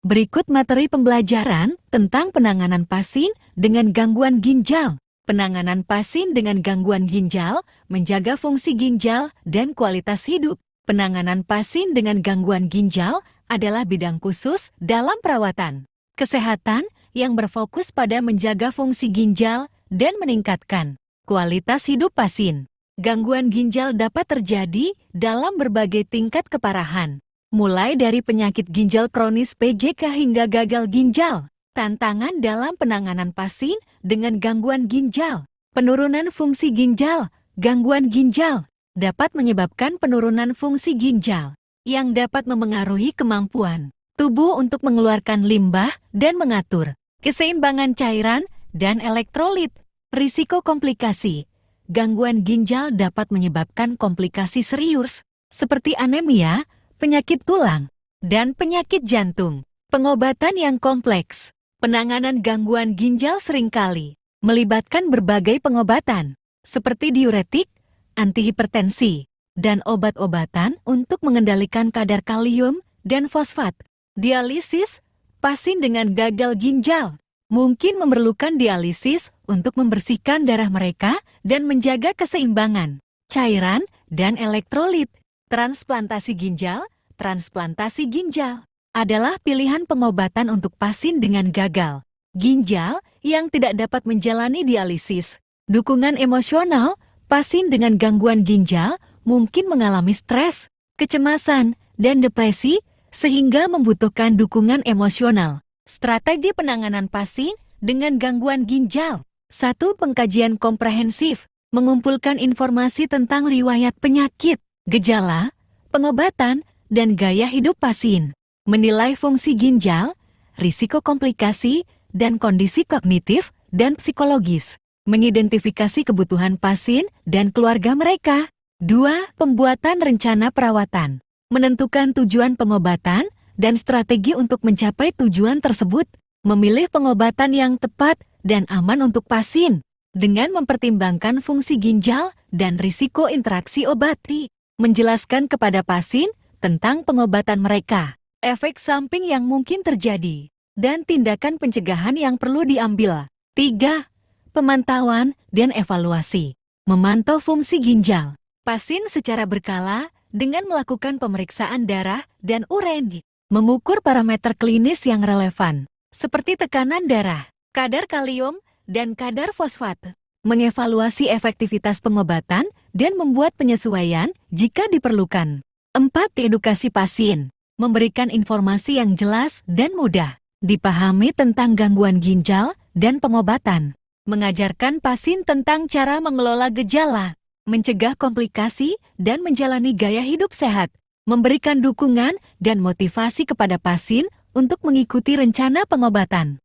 Berikut materi pembelajaran tentang penanganan pasien dengan gangguan ginjal. Penanganan pasien dengan gangguan ginjal menjaga fungsi ginjal dan kualitas hidup. Penanganan pasien dengan gangguan ginjal adalah bidang khusus dalam perawatan kesehatan yang berfokus pada menjaga fungsi ginjal dan meningkatkan kualitas hidup pasien. Gangguan ginjal dapat terjadi dalam berbagai tingkat keparahan, mulai dari penyakit ginjal kronis PGK hingga gagal ginjal. Tantangan dalam penanganan pasien dengan gangguan ginjal. Penurunan fungsi ginjal. Gangguan ginjal dapat menyebabkan penurunan fungsi ginjal yang dapat memengaruhi kemampuan tubuh untuk mengeluarkan limbah dan mengatur keseimbangan cairan dan elektrolit. Risiko komplikasi. Gangguan ginjal dapat menyebabkan komplikasi serius seperti anemia, penyakit tulang, dan penyakit jantung. Pengobatan yang kompleks. Penanganan gangguan ginjal seringkali melibatkan berbagai pengobatan, seperti diuretik, antihipertensi, dan obat-obatan untuk mengendalikan kadar kalium dan fosfat. Dialisis. Pasien dengan gagal ginjal mungkin memerlukan dialisis untuk membersihkan darah mereka dan menjaga keseimbangan cairan dan elektrolit. Transplantasi ginjal. Transplantasi ginjal adalah pilihan pengobatan untuk pasien dengan gagal ginjal yang tidak dapat menjalani dialisis. Dukungan emosional. Pasien dengan gangguan ginjal mungkin mengalami stres, kecemasan, dan depresi sehingga membutuhkan dukungan emosional. Strategi penanganan pasien dengan gangguan ginjal. 1. Pengkajian komprehensif. Mengumpulkan informasi tentang riwayat penyakit, gejala, pengobatan, dan gaya hidup pasien. Menilai fungsi ginjal, risiko komplikasi, dan kondisi kognitif dan psikologis. Mengidentifikasi kebutuhan pasien dan keluarga mereka. 2. Pembuatan rencana perawatan. Menentukan tujuan pengobatan dan strategi untuk mencapai tujuan tersebut. Memilih pengobatan yang tepat dan aman untuk pasien dengan mempertimbangkan fungsi ginjal dan risiko interaksi obati. Menjelaskan kepada pasien tentang pengobatan mereka, efek samping yang mungkin terjadi, dan tindakan pencegahan yang perlu diambil. 3. Pemantauan dan evaluasi. Memantau fungsi ginjal pasien secara berkala dengan melakukan pemeriksaan darah dan urin. Mengukur parameter klinis yang relevan, seperti tekanan darah, kadar kalium, dan kadar fosfat. Mengevaluasi efektivitas pengobatan dan membuat penyesuaian jika diperlukan. 4. Edukasi pasien. Memberikan informasi yang jelas dan mudah dipahami tentang gangguan ginjal dan pengobatan. Mengajarkan pasien tentang cara mengelola gejala, mencegah komplikasi, dan menjalani gaya hidup sehat. Memberikan dukungan dan motivasi kepada pasien untuk mengikuti rencana pengobatan.